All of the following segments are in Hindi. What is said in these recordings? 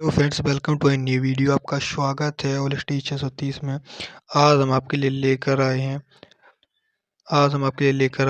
तो friends, welcome to a new video. आपका स्वागत है ऑल टीचर्स 30 में। आज हम आपके लिए लेकर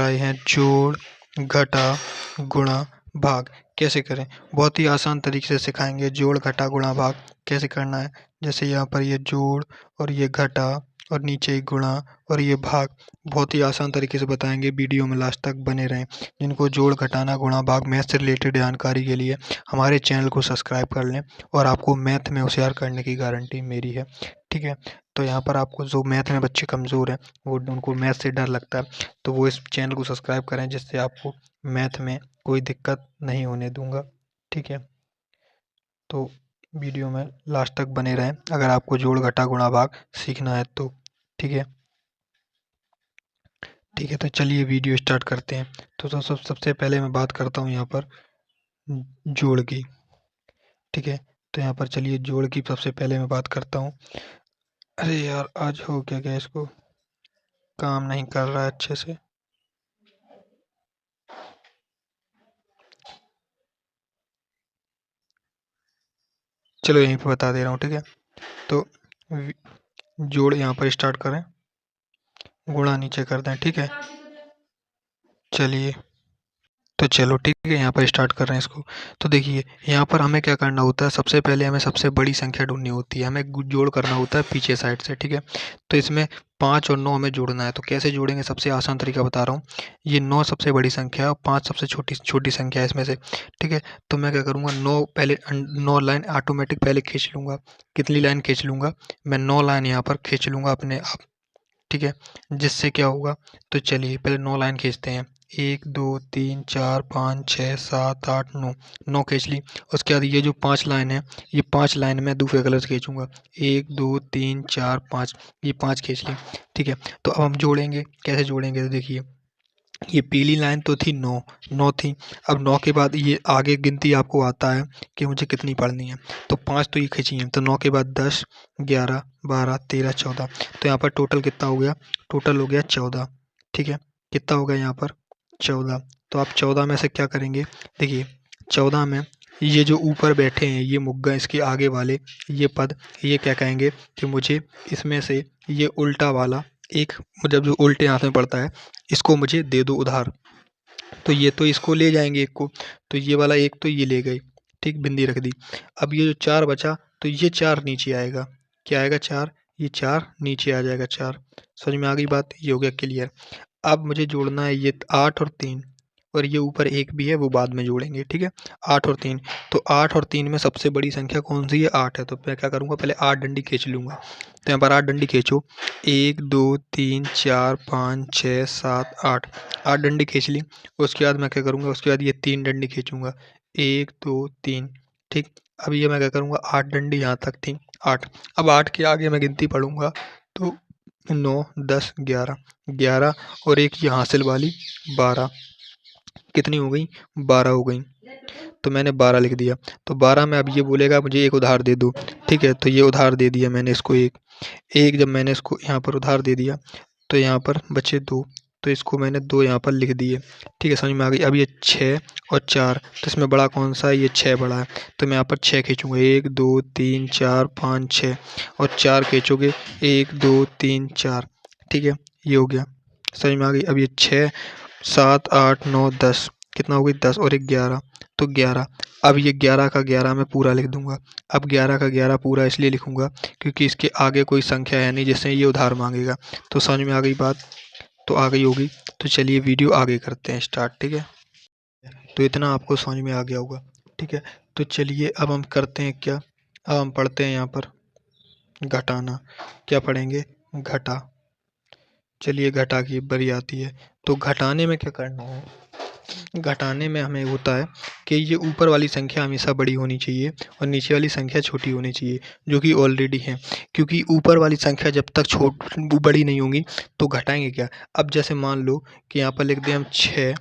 आए हैं जोड़, घटा, गुणा, भाग कैसे करें। बहुत ही आसान तरीके से सिखाएंगे जोड़, घटा, गुणा, भाग कैसे करना है। जैसे यहाँ पर ये जोड़ और ये घटा और नीचे ये गुणा और ये भाग बहुत ही आसान तरीके से बताएंगे। वीडियो में लास्ट तक बने रहें। जिनको जोड़, घटाना, गुणा, भाग मैथ से रिलेटेड जानकारी के लिए हमारे चैनल को सब्सक्राइब कर लें और आपको मैथ में होशियार करने की गारंटी मेरी है। ठीक है, तो यहाँ पर आपको जो मैथ में बच्चे कमज़ोर हैं, वो उनको मैथ से डर लगता है, तो वो इस चैनल को सब्सक्राइब करें, जिससे आपको मैथ में कोई दिक्कत नहीं होने दूंगा। ठीक है, तो वीडियो में लास्ट तक बने रहें अगर आपको जोड़, घटा, गुणा, भाग सीखना है तो। ठीक है, तो चलिए वीडियो स्टार्ट करते हैं। तो सबसे पहले मैं बात करता हूँ यहाँ पर जोड़ की। ठीक है, तो यहाँ पर चलिए जोड़ की सबसे पहले मैं बात करता हूँ। अरे यार, आज हो क्या गया, इसको काम नहीं कर रहा है अच्छे से। चलो यहीं पे बता दे रहा हूँ। ठीक है, तो जोड़ यहाँ पर स्टार्ट करें, गुणा नीचे कर दें। ठीक है, चलिए तो चलो ठीक है, यहाँ पर स्टार्ट कर रहे हैं इसको। तो देखिए यहाँ पर हमें क्या करना होता है, सबसे पहले हमें सबसे बड़ी संख्या ढूंढनी होती है, हमें जोड़ करना होता है पीछे साइड से। ठीक है, तो इसमें 5 और 9 हमें जोड़ना है। तो कैसे जोड़ेंगे, सबसे आसान तरीका बता रहा हूँ। ये 9 सबसे बड़ी संख्या है और 5 सबसे छोटी छोटी संख्या है इसमें से। ठीक है, तो मैं क्या करूँगा, 9 पहले 9 लाइन ऑटोमेटिक पहले खींच लूँगा। कितनी लाइन खींच लूँगा, मैं 9 लाइन यहाँ पर खींच लूँगा अपने आप। ठीक है, जिससे क्या होगा, तो चलिए पहले 9 लाइन खींचते हैं। 1 2 3 4 5 6 7 8 9, 9 खींच ली। उसके बाद ये जो 5 लाइन है, ये 5 लाइन मैं दूसरे कलर से खींचूंगा। 1 2 3 4 5, ये 5 खींच ली। ठीक है, तो अब हम जोड़ेंगे, कैसे जोड़ेंगे, तो देखिए ये पीली लाइन तो थी 9, 9 थी। अब 9 के बाद ये आगे गिनती आपको आता है कि मुझे कितनी पढ़नी है। तो 5 तो ये खींची है, तो 9 के बाद 10 11 12 13 14। तो यहाँ पर टोटल कितना हो गया, टोटल हो गया 14। ठीक है, कितना हो गया यहाँ पर 14। तो आप 14 में से क्या करेंगे, देखिए 14 में ये जो ऊपर बैठे हैं ये मुग्गा, इसके आगे वाले ये पद, ये क्या कहेंगे कि मुझे इसमें से ये उल्टा वाला एक, जब जो उल्टे हाथ में पड़ता है, इसको मुझे दे दो उधार। तो ये तो इसको ले जाएंगे एक को, तो ये वाला एक तो ये ले गए। ठीक, बिंदी रख दी। अब ये जो 4 बचा, तो ये 4 नीचे आएगा। क्या आएगा, 4, ये 4 नीचे आ जाएगा 4। समझ में आ गई बात, ये हो गया क्लियर। अब मुझे जोड़ना है ये 8 और 3, और ये ऊपर एक भी है, वो बाद में जोड़ेंगे। ठीक है, 8 और 3, तो 8 और 3 में सबसे बड़ी संख्या कौन सी है, 8 है। तो मैं क्या करूँगा, पहले 8 डंडी खींच लूँगा। तो यहाँ पर 8 डंडी खींचो, 1 2 3 4 5 6 7 8, 8 डंडी खींच ली। उसके बाद मैं क्या करूँगा, उसके बाद ये 3 डंडी खींचूंगा, 1 2 3। ठीक, अब ये मैं क्या करूँगा, 8 डंडी यहाँ तक थी, 8। अब 8 के आगे मैं गिनती पढ़ूंगा, तो 9 10 11, 11 और एक ये हासिल वाली 12, कितनी हो गई, 12 हो गई। तो मैंने 12 लिख दिया। तो 12 में अब ये बोलेगा मुझे एक उधार दे दो। ठीक है, तो ये उधार दे दिया मैंने इसको एक। एक जब मैंने इसको यहाँ पर उधार दे दिया, तो यहाँ पर बचे 2, तो इसको मैंने 2 यहाँ पर लिख दिए। ठीक है, समझ में आ गई। अब ये 6 और 4, तो इसमें बड़ा कौन सा है, ये 6 बड़ा है। तो मैं यहाँ पर 6 खींचूंगा, 1 2 3 4 5 6, और 4 खींचोगे, 1 2 3 4। ठीक है, ये हो गया, समझ में आ गई। अब ये 6 7 8 9 10, कितना हो गई, 10 और एक 11, तो 11। अब ये 11 का 11 मैं पूरा लिख दूंगा। अब 11 का 11 पूरा इसलिए लिखूंगा क्योंकि इसके आगे कोई संख्या है नहीं जिससे ये उधार मांगेगा। तो समझ में आ गई बात, तो आ गई होगी। तो चलिए वीडियो आगे करते हैं स्टार्ट। ठीक है, तो इतना आपको समझ में आ गया होगा। ठीक है, तो चलिए अब हम करते हैं क्या, अब हम पढ़ते हैं यहाँ पर घटाना। क्या पढ़ेंगे, घटा। चलिए घटा की बारी आती है। तो घटाने में क्या करना है, घटाने में हमें होता है कि ये ऊपर वाली संख्या हमेशा बड़ी होनी चाहिए और नीचे वाली संख्या छोटी होनी चाहिए, जो कि ऑलरेडी है। क्योंकि ऊपर वाली संख्या जब तक बड़ी नहीं होंगी तो घटाएंगे क्या। अब जैसे मान लो कि यहाँ पर लिख दें हम 6,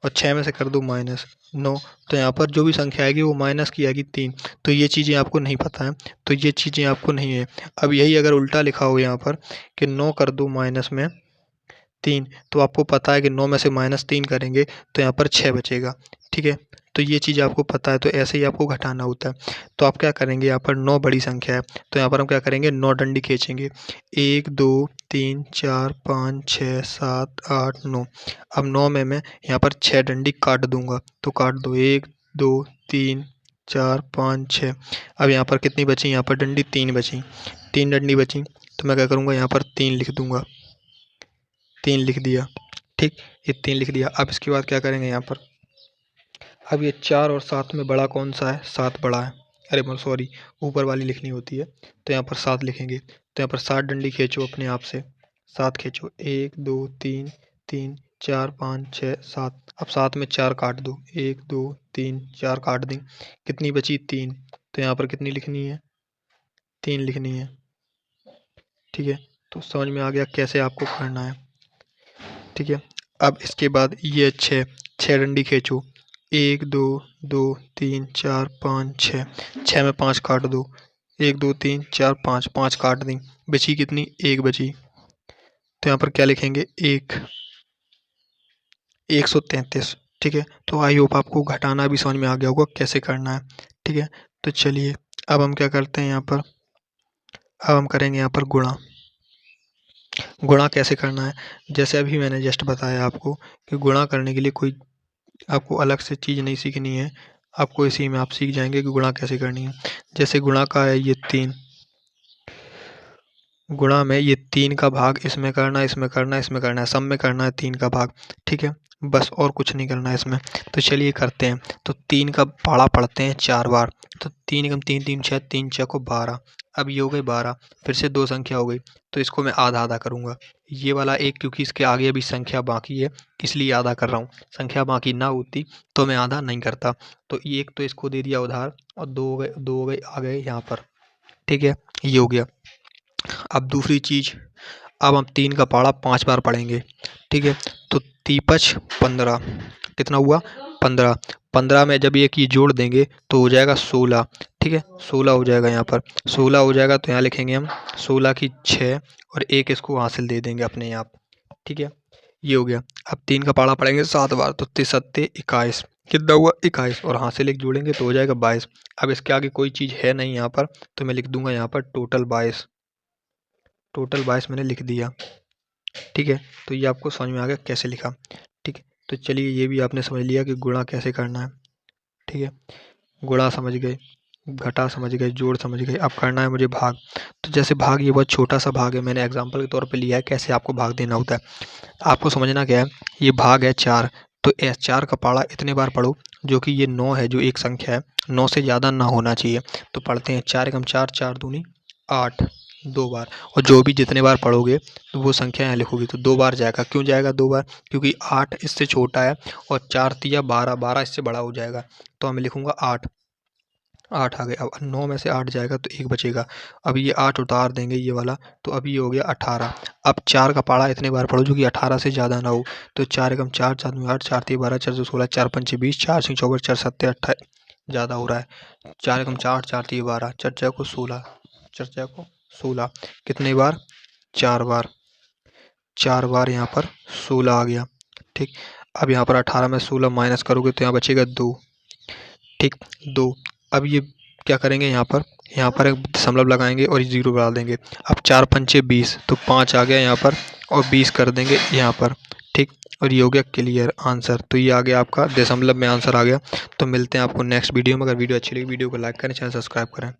और 6 में से कर दो -9, तो यहाँ पर जो भी संख्या आएगी वो माइनस की आएगी 3। तो ये चीज़ें आपको नहीं पता है, तो ये चीज़ें आपको नहीं है। अब यही अगर उल्टा लिखा हो यहाँ पर कि 9 कर दो माइनस में 3, तो आपको पता है कि 9 में से -3 करेंगे तो यहाँ पर 6 बचेगा। ठीक है, तो ये चीज़ आपको पता है, तो ऐसे ही आपको घटाना होता है। तो आप क्या करेंगे, यहाँ पर 9 बड़ी संख्या है, तो यहाँ पर हम क्या करेंगे, 9 डंडी खींचेंगे। 1 2 3 4 5 6 7 8 9। अब 9 में मैं यहाँ पर 6 डंडी काट दूंगा, तो काट दो। 1 2 3 4 5 6। अब यहाँ पर कितनी बची, यहाँ पर डंडी 3 बची, 3 डंडी बची, तो मैं क्या करूँगा, यहाँ पर 3 लिख दूंगा। 3 लिख दिया, ठीक, ये 3 लिख दिया। अब इसके बाद क्या करेंगे यहाँ पर, अब ये 4 और 7 में बड़ा कौन सा है, 7 बड़ा है। अरे सॉरी, ऊपर वाली लिखनी होती है, तो यहाँ पर 7 लिखेंगे। तो यहाँ पर 7 डंडी खींचो अपने आप से, 7 खींचो। 1 2 3 3 4 5 6 7। अब 7 में 4 काट दो, 1 2 3 4 काट दी, कितनी बची, 3। तो यहाँ पर कितनी लिखनी है, 3 लिखनी है, ठीक है। तो समझ में आ गया कैसे आपको करना है, ठीक है। अब इसके बाद ये 6 डंडी खींचो। 1 2 2 3 4 5 6। 6 में 5 काट दो, 1 2 3 4 5, 5 काट दी, बची कितनी, 1 बची। तो यहाँ पर क्या लिखेंगे, 133, ठीक है। तो आई होप आपको घटाना भी समझ में आ गया होगा कैसे करना है, ठीक है। तो चलिए अब हम क्या करते हैं यहाँ पर, अब हम करेंगे यहाँ पर गुणा। गुणा कैसे करना है, जैसे अभी मैंने जस्ट बताया आपको कि गुणा करने के लिए कोई आपको अलग से चीज़ नहीं सीखनी है, आपको इसी में आप सीख जाएंगे कि गुणा कैसे करनी है। जैसे गुणा का है ये 3, गुणा में ये 3 का भाग इसमें करना है, इसमें करना है, इसमें करना है, सब में करना है 3 का भाग, ठीक है, बस और कुछ नहीं करना है इसमें। तो चलिए करते हैं। तो 3 का पाड़ा पढ़ते हैं 4 बार, तो 3 एकम 3 3 6, 3 6 को 12। अब ये हो गई 12, फिर से 2 संख्या हो गई, तो इसको मैं आधा आधा करूँगा। ये वाला 1, क्योंकि इसके आगे अभी संख्या बाकी है इसलिए आधा कर रहा हूँ, संख्या बाकी ना होती तो मैं आधा नहीं करता। तो ये 1 तो इसको दे दिया उधार, और 2 हो गए, 2 हो गए आ गए यहाँ पर, ठीक है, ये हो गया। अब दूसरी चीज़, अब हम 3 का पाड़ा 5 बार पढ़ेंगे, ठीक है। तो 3 5 15, कितना हुआ, 15। 15 में जब एक ये जोड़ देंगे तो हो जाएगा 16, ठीक है, 16 हो जाएगा। यहाँ पर 16 हो जाएगा, तो यहाँ लिखेंगे हम 16 की 6 और 1 इसको हासिल दे देंगे अपने आप, ठीक है, ये हो गया। अब 3 का पाड़ा पढ़ेंगे 7 बार, तो 3 7 21, कितना हुआ, 21, और हासिल एक जोड़ेंगे तो हो जाएगा 22। अब इसके आगे कोई चीज़ है नहीं यहाँ पर, तो मैं लिख दूंगा यहाँ पर टोटल 22, टोटल 22 मैंने लिख दिया, ठीक है। तो ये आपको समझ में आ गया कैसे लिखा, ठीक है। तो चलिए ये भी आपने समझ लिया कि गुणा कैसे करना है, ठीक है। गुणा समझ गए, घटा समझ गए, जोड़ समझ गए, अब करना है मुझे भाग। तो जैसे भाग, ये बहुत छोटा सा भाग है, मैंने एग्जांपल के तौर पे लिया है कैसे आपको भाग देना होता है। आपको समझना क्या है, ये भाग है 4, तो 4 का पाड़ा इतने बार पढ़ो जो कि ये 9 है, जो एक संख्या है, 9 से ज़्यादा ना होना चाहिए। तो पढ़ते हैं 4 एकम 4, 4 दूनी 8, 2 बार। और जो भी जितने बार पढ़ोगे तो वो संख्या यहाँ लिखोगे, तो 2 बार जाएगा। क्यों जाएगा 2 बार, क्योंकि 8 इससे छोटा है और 4 तिया 12, 12 इससे बड़ा हो जाएगा, तो मैं लिखूँगा 8, 8 आ गए। अब 9 में से 8 जाएगा तो 1 बचेगा। अब ये 8 उतार देंगे ये वाला, तो अभी ये हो गया 18। अब 4 का पाड़ा इतने बार पढ़ो जो कि 18 से ज़्यादा ना हो। तो 4 एकम 4, 4 दूनी 8, 4 तिया 12, 4 चौके 16, 4 पंचे 20, 4 छीं 24, 4 सत्ते 28, ज़्यादा हो रहा है। 4 एकम 4, 4 तिया 12, 4 चौके 16, 4 चौके 16, कितने बार, 4 बार, 4 बार यहाँ पर 16 आ गया, ठीक। अब यहाँ पर 18 में 16 माइनस करोगे तो यहाँ बचेगा 2, ठीक, 2। अब ये क्या करेंगे, यहाँ पर एक दशमलव लगाएंगे और 0 बढ़ा देंगे। अब 4 पंचे 20, तो 5 आ गया यहाँ पर, और 20 कर देंगे यहाँ पर, ठीक। और ये हो गया क्लियर आंसर। तो ये आ गया आपका दशमलव में आंसर आ गया। तो मिलते हैं आपको नेक्स्ट वीडियो में। अगर वीडियो अच्छी लगी वीडियो को लाइक करें, चैनल सब्सक्राइब करें।